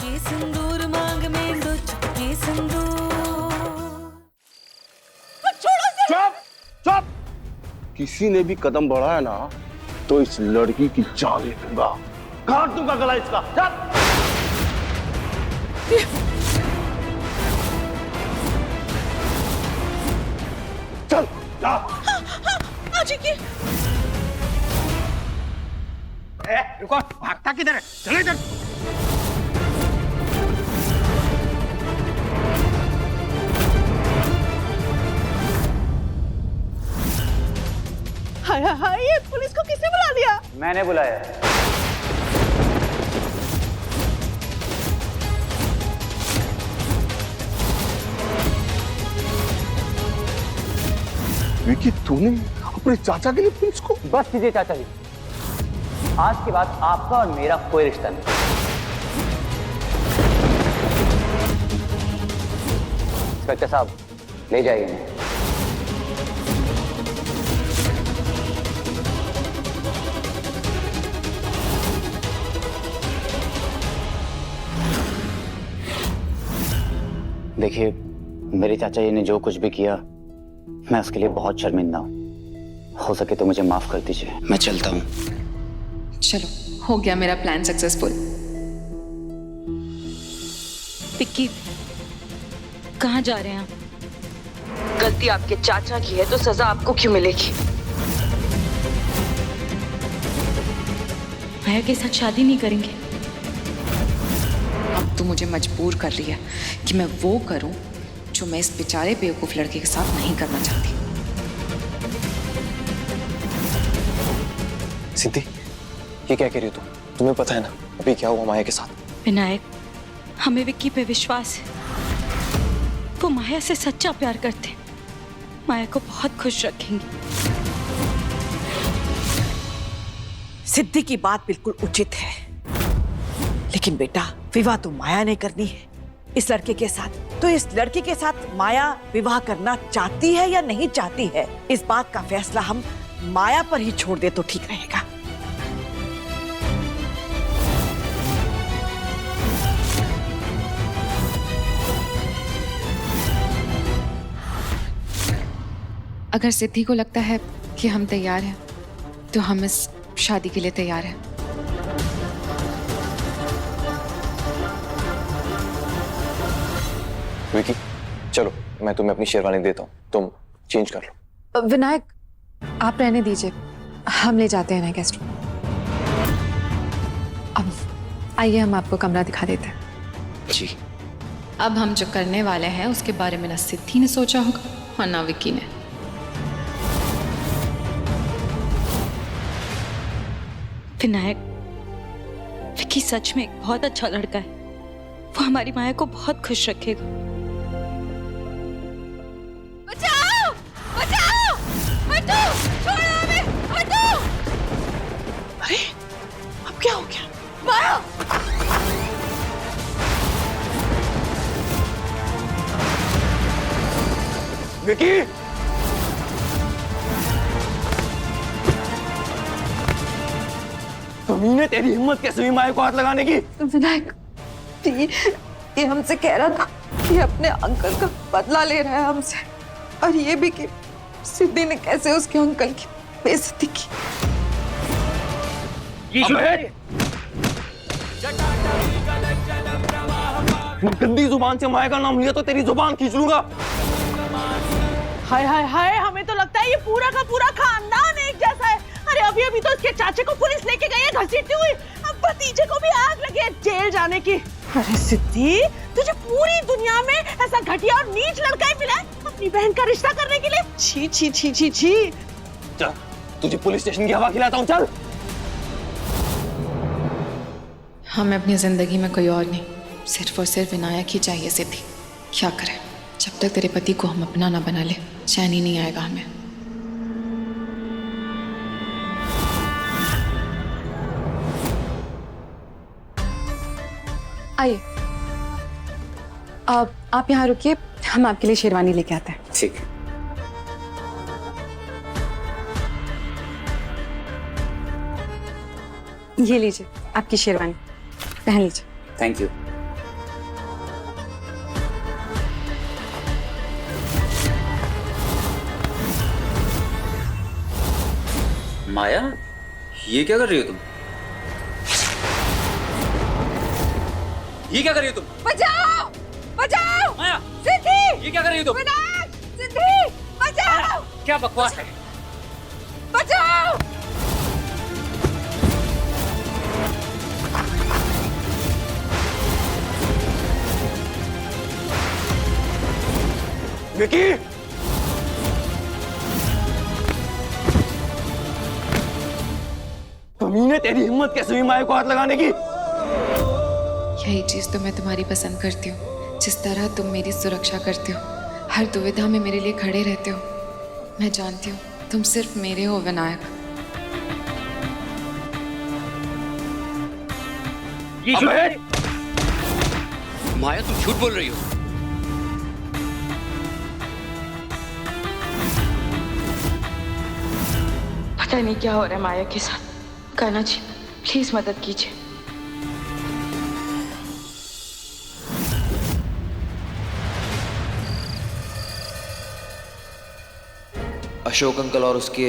चुटकी सिंदूर मांग में दो चुटकी सिंदूर। चुप चुप, किसी ने भी कदम बढ़ाया ना तो इस लड़की की जान ले लूंगा, काट दूंगा गला इसका। चल जा। आजी की रुको, भागता किधर है? चलो इधर। हाय हाय हाय, ये पुलिस को किसने बुला लिया? मैंने बुलाया। विकी, तूने अपने चाचा के लिए पुलिस को? बस कीजिए चाचा जी, आज के बाद आपका और मेरा कोई रिश्ता नहीं। इंस्पेक्टर साहब, ले जाइए इन्हें। देखिए, मेरे चाचा जी ने जो कुछ भी किया, मैं उसके लिए बहुत शर्मिंदा हूं। हो सके तो मुझे माफ कर दीजिए। मैं चलता हूं। चलो, हो गया मेरा प्लान सक्सेसफुल। विक्की, कहाँ जा रहे हैं आप? गलती आपके चाचा की है तो सजा आपको क्यों मिलेगी? माया के साथ शादी नहीं करेंगे? अब तो मुझे मजबूर कर रही है कि मैं वो करूं जो मैं इस बेचारे बेवकूफ लड़के के साथ नहीं करना चाहती। सिद्धि, ये क्या कह रही हो तुम? तुम्हें पता है ना अभी क्या हुआ माया के साथ? विनायक, हमें विक्की पे विश्वास है। वो माया से सच्चा प्यार करते हैं, माया को बहुत खुश रखेंगे। सिद्धि की बात बिल्कुल उचित है, लेकिन बेटा विवाह तो माया ने करनी है इस लड़के के साथ। तो इस लड़के के साथ माया विवाह करना चाहती है या नहीं चाहती है, इस बात का फैसला हम माया पर ही छोड़ दे तो ठीक रहेगा। अगर सिद्धि को लगता है कि हम तैयार हैं, तो हम इस शादी के लिए तैयार हैं। विकी, चलो मैं तुम्हें अपनी शेरवानी देता हूँ, तुम चेंज कर लो। विनायक, आप रहने दीजिए, हम ले जाते हैं ना गेस्ट रूम। अब आइए, हम आपको कमरा दिखा देते हैं। जी। अब हम जो करने वाले हैं उसके बारे में ना सिद्धि ने सोचा होगा और ना विक्की ने। विनायक, विक्की सच में एक बहुत अच्छा लड़का है। वो हमारी माया को बहुत खुश रखेगा। बचाओ! बचाओ! हटो! छोड़ो हमें! हटो! अरे, अब क्या हो गया? माया! विकी! तुमने, तेरी हिम्मत कैसे हुई माया को हाथ लगाने की? विनायक, ये हमसे कह रहा था कि अपने अंकल का बदला ले रहा है हमसे, और ये भी कि सिद्धि ने कैसे उसके अंकल की बेइज्जती की। गंदी जुबान से माया का नाम लिया तो तेरी जुबान खींच लूंगा। हाय हाय हाय, हमें तो लगता है ये पूरा का पूरा खानदान एक जैसा है। अरे अभी अभी तो इसके चाचे को पुलिस लेके गई है घसीटती हुई, अब भतीजे को भी आग लगी है जेल जाने की। अरे सिद्धि, तुझे पूरी दुनिया में ऐसा घटिया और नीच लड़का ही मिला है अपनी बहन का रिश्ता करने के लिए? छी छी छी छी छी। चल, तुझे पुलिस स्टेशन की हवा खिलाता हूँ, चल। हमें अपनी जिंदगी में कोई और नहीं, सिर्फ और सिर्फ विनायक ही चाहिए। सिद्धि, क्या करें? जब तक तेरे पति को हम अपना ना बना ले, चैन ही नहीं आएगा हमें। आइए, आप यहाँ रुकिए, हम आपके लिए शेरवानी लेके आते हैं। ठीक। ये लीजिए आपकी शेरवानी, पहन लीजिए। Thank you. माया, ये क्या कर रही हो तुम? ये क्या कर रही हो तुम? बचाओ! बचाओ! माया, सिद्धि! ये क्या कर रही हो तुम? विनायक! सिद्धि! बचाओ! क्या बकवास है? बचाओ! विकी! कमीने, तेरी हिम्मत कैसे हुई माया को हाथ लगाने की? यही चीज तो मैं तुम्हारी पसंद करती हूँ, जिस तरह तुम मेरी सुरक्षा करते हो, हर दुविधा में मेरे लिए खड़े रहते हो। मैं जानती हूँ तुम सिर्फ मेरे हो विनायक। माया, तुम झूठ बोल रही हो। पता नहीं क्या हो रहा है माया के साथ। कान्हा जी, प्लीज मदद कीजिए। अशोक अंकल और उसके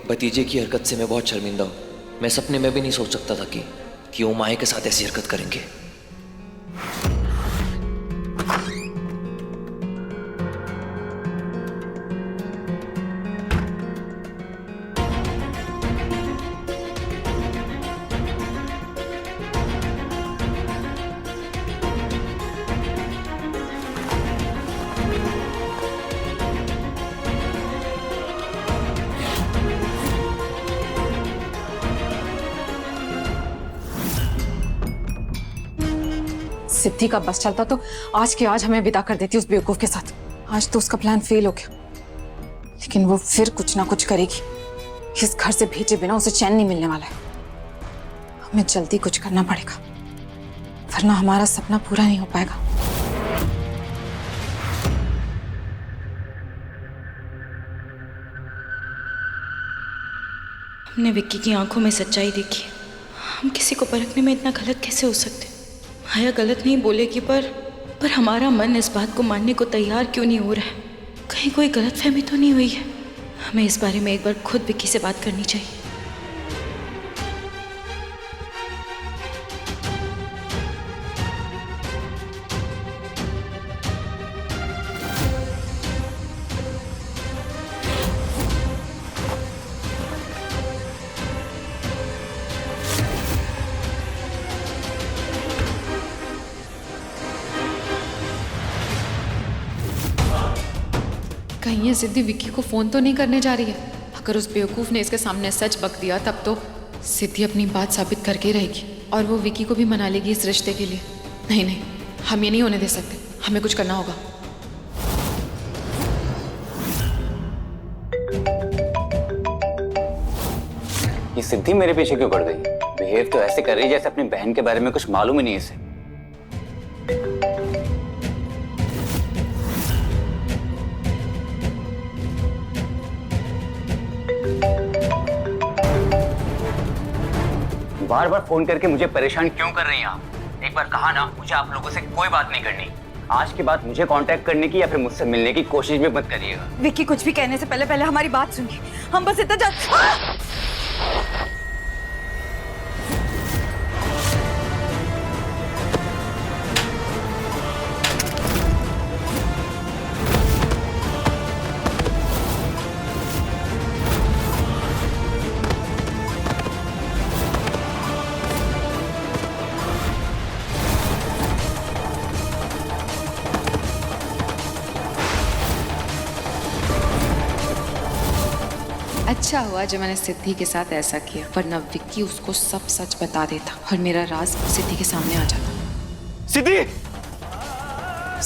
भतीजे की हरकत से मैं बहुत शर्मिंदा हूँ। मैं सपने में भी नहीं सोच सकता था कि वो माया के साथ ऐसी हरकत करेंगे। सिद्धि का बस चलता तो आज के आज हमें विदा कर देती उस बेवकूफ के साथ। आज तो उसका प्लान फेल हो गया, लेकिन वो फिर कुछ ना कुछ करेगी। इस घर से भेजे बिना उसे चैन नहीं मिलने वाला है। हमें जल्दी कुछ करना पड़ेगा, वरना हमारा सपना पूरा नहीं हो पाएगा। हमने विक्की की आंखों में सच्चाई देखी। हम किसी को परखने में इतना गलत कैसे हो सकते? माया गलत नहीं बोलेगी, पर हमारा मन इस बात को मानने को तैयार क्यों नहीं हो रहा है? कहीं कोई गलतफहमी तो नहीं हुई है? हमें इस बारे में एक बार खुद विक्की से बात करनी चाहिए। कहीं ये सिद्धि विक्की को फोन तो नहीं करने जा रही है? अगर उस बेवकूफ ने इसके सामने सच बक दिया तब तो सिद्धि अपनी बात साबित करके रहेगी और वो विक्की को भी मना लेगी इस रिश्ते के लिए। नहीं नहीं, हम ये नहीं होने दे सकते। हमें कुछ करना होगा। ये सिद्धि मेरे पीछे क्यों पड़ गई? बिहेव तो ऐसे कर रही है जैसे अपनी बहन के बारे में कुछ मालूम ही नहीं है इसे। बार बार फोन करके मुझे परेशान क्यों कर रही हैं आप? एक बार कहा ना, मुझे आप लोगों से कोई बात नहीं करनी। आज के बाद मुझे कांटेक्ट करने की या फिर मुझसे मिलने की कोशिश भी मत करिएगा। विक्की, कुछ भी कहने से पहले हमारी बात सुनिए। हम बस इतना अच्छा हुआ जो मैंने सिद्धि के साथ ऐसा किया, वरना विक्की उसको सब सच बता देता और मेरा राज सिद्धि के सामने आ जाता। सिद्धि!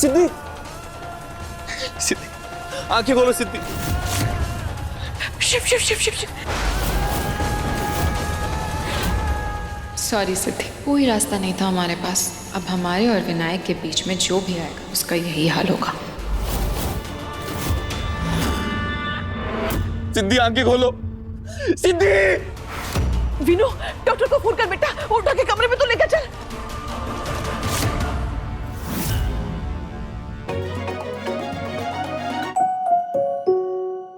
सिद्धि! सिद्धि! आंखें खोलो सिद्धि! शिव शिव शिव शिव शिव। सॉरी सिद्धि, कोई रास्ता नहीं था हमारे पास। अब हमारे और विनायक के बीच में जो भी आएगा उसका यही हाल होगा। सिद्धि, आंखें खोलो। सिद्धि! विनो, डॉक्टर को फोन कर बेटा, वो उठा के कमरे में तो लेकर